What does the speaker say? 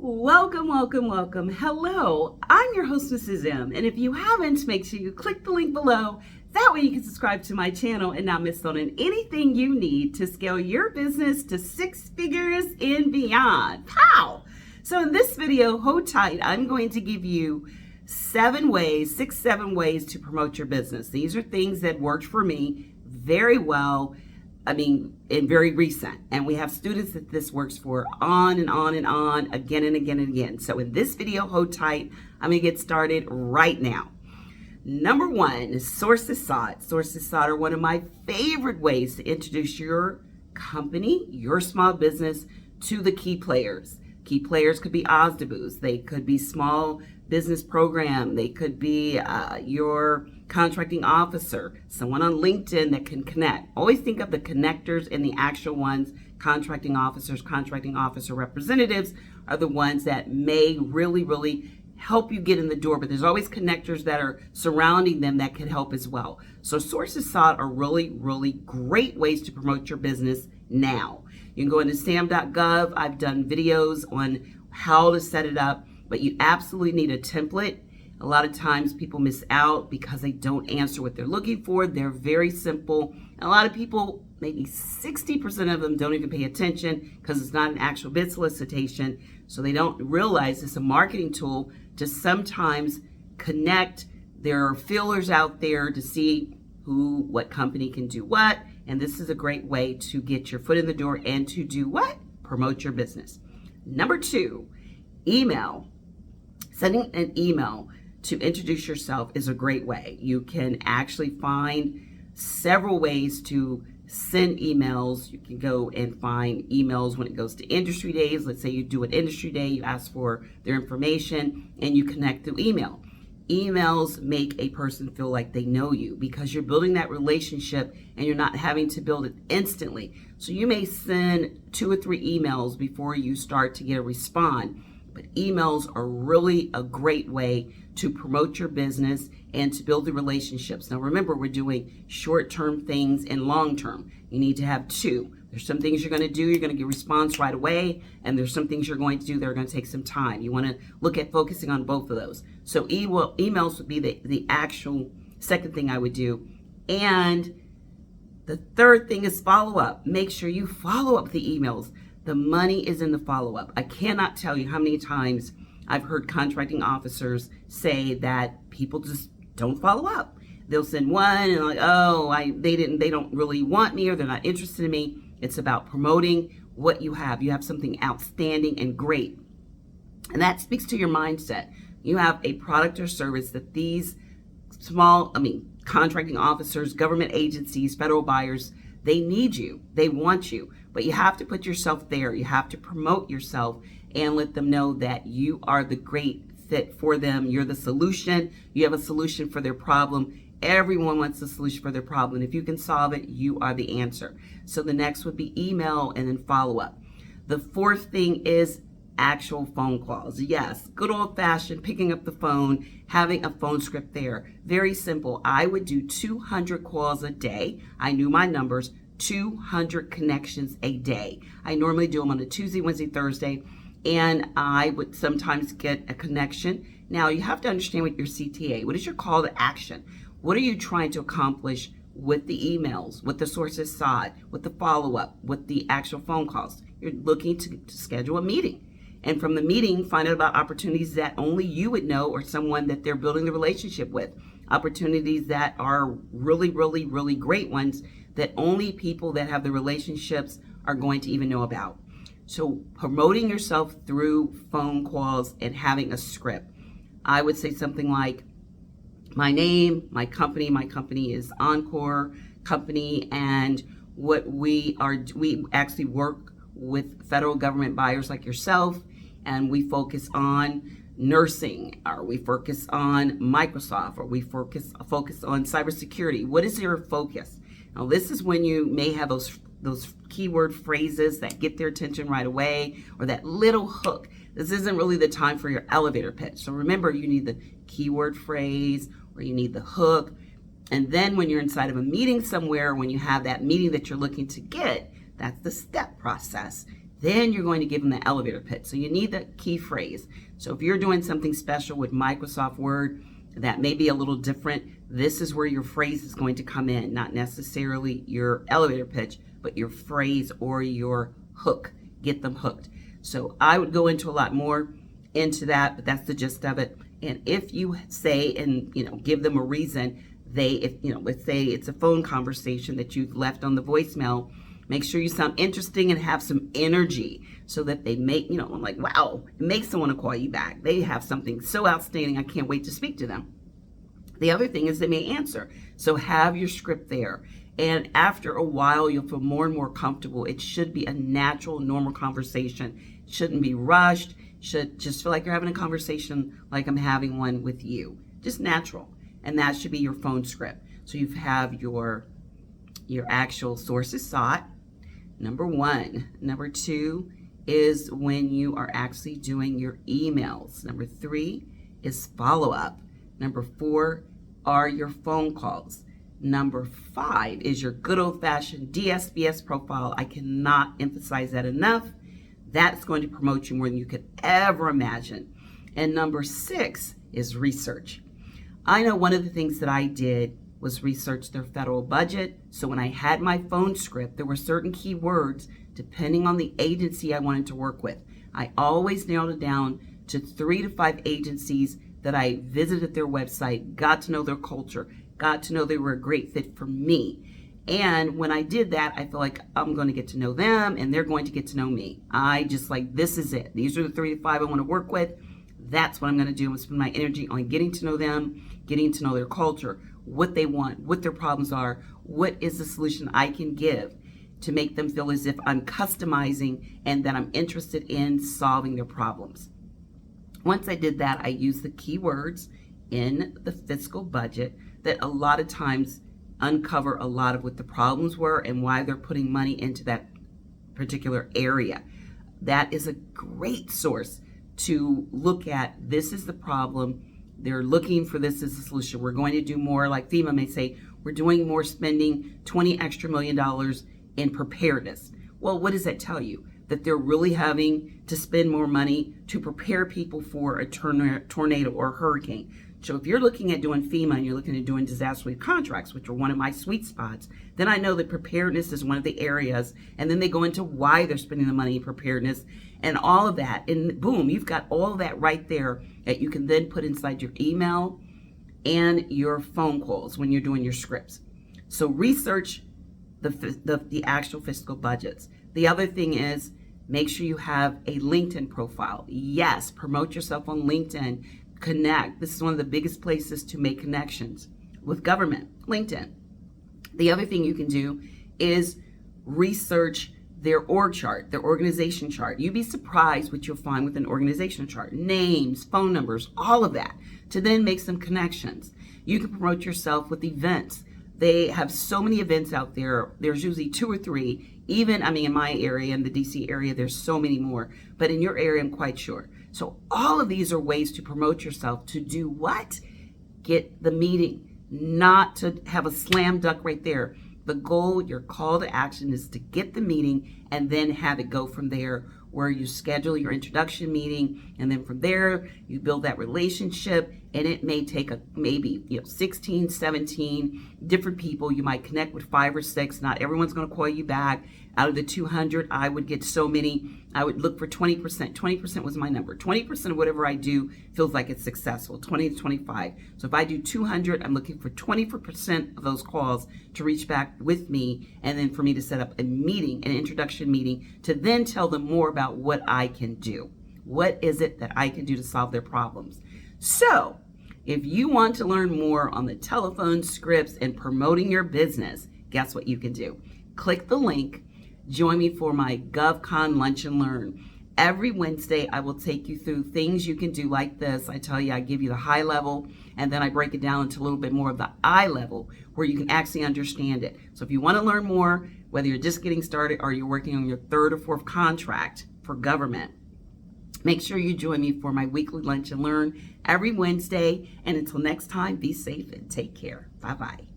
Welcome, welcome, welcome. Hello, I'm your host, Mrs. M. And if you haven't, make sure you click the link below. That way you can subscribe to my channel and not miss out on anything you need to scale your business to 6 figures and beyond. Pow! So in this video, hold tight, I'm going to give you 7 ways to promote your business. These are things that worked for me very well. And very recent. And we have students that this works for on and on and on, again and again and again. So in this video, hold tight. I'm going to get started right now. Number 1 is sources sought. Sources sought are one of my favorite ways to introduce your company, your small business to the key players. Key players could be OSDBUs. They could be small business program. They could be your contracting officer, someone on LinkedIn that can connect. Always think of the connectors and the actual ones. Contracting officer representatives are the ones that may really help you get in the door, but there's always connectors that are surrounding them that can help as well. So sources sought are really great ways to promote your business now. You can go into sam.gov. I've done videos on how to set it up, but you absolutely need a template. A lot of times people miss out because they don't answer what they're looking for. They're very simple. And a lot of people, maybe 60% of them, don't even pay attention because it's not an actual bid solicitation. So they don't realize it's a marketing tool to sometimes connect. There are fillers out there to see what company can do what. And this is a great way to get your foot in the door and to do what? Promote your business. Number 2, email. Sending an email to introduce yourself is a great way. You can actually find several ways to send emails. You can go and find emails when it goes to industry days. Let's say you do an industry day, you ask for their information, and you connect through email. Emails make a person feel like they know you because you're building that relationship and you're not having to build it instantly. So you may send 2 or 3 emails before you start to get a response. But emails are really a great way to promote your business and to build the relationships. Now remember, we're doing short-term things and long-term. You need to have 2. There's some things you're going to do, you're going to get response right away, and there's some things you're going to do that are going to take some time. You want to look at focusing on both of those. So emails would be the actual second thing I would do. And the third thing is follow-up. Make sure you follow up the emails. The money is in the follow-up. I cannot tell you how many times I've heard contracting officers say that people just don't follow up. They'll send one and like, oh, they don't really want me or they're not interested in me. It's about promoting what you have. You have something outstanding and great. And that speaks to your mindset. You have a product or service that these contracting officers, government agencies, federal buyers, they need you. They want you. But you have to put yourself there. You have to promote yourself and let them know that you are the great fit for them. You're the solution. You have a solution for their problem. Everyone wants a solution for their problem. If you can solve it, you are the answer. So the next would be email and then follow up. The 4th thing is actual phone calls. Yes, good old fashioned picking up the phone, having a phone script there. Very simple. I would do 200 calls a day. I knew my numbers. 200 connections a day. I normally do them on a Tuesday, Wednesday, Thursday, and I would sometimes get a connection. Now you have to understand what your CTA, what is your call to action? What are you trying to accomplish with the emails, with the sources sought, with the follow-up, with the actual phone calls? You're looking to schedule a meeting. And from the meeting, find out about opportunities that only you would know or someone that they're building the relationship with. Opportunities that are really great ones that only people that have the relationships are going to even know about. So promoting yourself through phone calls and having a script. I would say something like, my name, my company is Encore Company, and what we actually work with federal government buyers like yourself, and we focus on nursing, or we focus on Microsoft, or we focus on cybersecurity. What is your focus? Now, this is when you may have those keyword phrases that get their attention right away, or that little hook. This isn't really the time for your elevator pitch. So remember, you need the keyword phrase, or you need the hook. And then when you're inside of a meeting somewhere, when you have that meeting that you're looking to get, that's the step process. Then you're going to give them the elevator pitch. So you need the key phrase. So if you're doing something special with Microsoft Word that may be a little different, this is where your phrase is going to come in, not necessarily your elevator pitch, but your phrase or your hook. Get them hooked. So I would go into a lot more into that, but that's the gist of it. And if you say and give them a reason, let's say it's a phone conversation that you've left on the voicemail, make sure you sound interesting and have some energy so that they make, like, wow, it makes them want to call you back. They have something so outstanding, I can't wait to speak to them. The other thing is they may answer. So have your script there. And after a while, you'll feel more and more comfortable. It should be a natural, normal conversation. It shouldn't be rushed. Should just feel like you're having a conversation like I'm having one with you. Just natural. And that should be your phone script. So you have your actual sources sought, number one. Number two is when you are actually doing your emails. Number three is follow-up. Number four are your phone calls. Number five is your good old-fashioned DSBS profile. I cannot emphasize that enough. That's going to promote you more than you could ever imagine. And number six is research. I know one of the things that I did was research their federal budget. So when I had my phone script, there were certain keywords depending on the agency I wanted to work with. I always nailed it down to 3 to 5 agencies that I visited their website, got to know their culture, got to know they were a great fit for me. And when I did that, I feel like I'm going to get to know them and they're going to get to know me. I just this is it. These are the 3 to 5 I want to work with. That's what I'm going to do. I'm going to spend my energy on getting to know them, getting to know their culture, what they want, what their problems are, what is the solution I can give to make them feel as if I'm customizing and that I'm interested in solving their problems. Once I did that, I used the keywords in the fiscal budget that a lot of times uncover a lot of what the problems were and why they're putting money into that particular area. That is a great source to look at. This is the problem. They're looking for this as a solution. We're going to do more, like FEMA may say, we're doing more spending, $20 extra million in preparedness. Well, what does that tell you? That they're really having to spend more money to prepare people for a tornado or a hurricane. So if you're looking at doing FEMA and you're looking at doing disaster relief contracts, which are one of my sweet spots, then I know that preparedness is one of the areas. And then they go into why they're spending the money in preparedness and all of that. And boom, you've got all of that right there that you can then put inside your email and your phone calls when you're doing your scripts. So research the actual fiscal budgets. The other thing is, make sure you have a LinkedIn profile. Yes, promote yourself on LinkedIn. Connect. This is one of the biggest places to make connections with government, LinkedIn. The other thing you can do is research their org chart, their organization chart. You'd be surprised what you'll find with an organization chart. Names, phone numbers, all of that, to then make some connections. You can promote yourself with events. They have so many events out there. There's usually 2 or 3. Even, in my area, in the DC area, there's so many more. But in your area, I'm quite sure. So all of these are ways to promote yourself. To do what? Get the meeting. Not to have a slam dunk right there. The goal, your call to action, is to get the meeting and then have it go from there, where you schedule your introduction meeting, and then from there you build that relationship. And it may take maybe 16, 17 different people. You might connect with 5 or 6. Not everyone's going to call you back. Out of the 200, I would get so many. I would look for 20%. 20% was my number. 20% of whatever I do feels like it's successful. 20 to 25. So if I do 200, I'm looking for 20% of those calls to reach back with me, and then for me to set up a meeting, an introduction meeting, to then tell them more about what I can do. What is it that I can do to solve their problems? So if you want to learn more on the telephone scripts and promoting your business, guess what you can do? Click the link. Join me for my GovCon Lunch and Learn. Every Wednesday, I will take you through things you can do like this. I tell you, I give you the high level, and then I break it down into a little bit more of the eye level, where you can actually understand it. So if you want to learn more, whether you're just getting started or you're working on your 3rd or 4th contract for government, make sure you join me for my weekly Lunch and Learn every Wednesday. And until next time, be safe and take care. Bye-bye.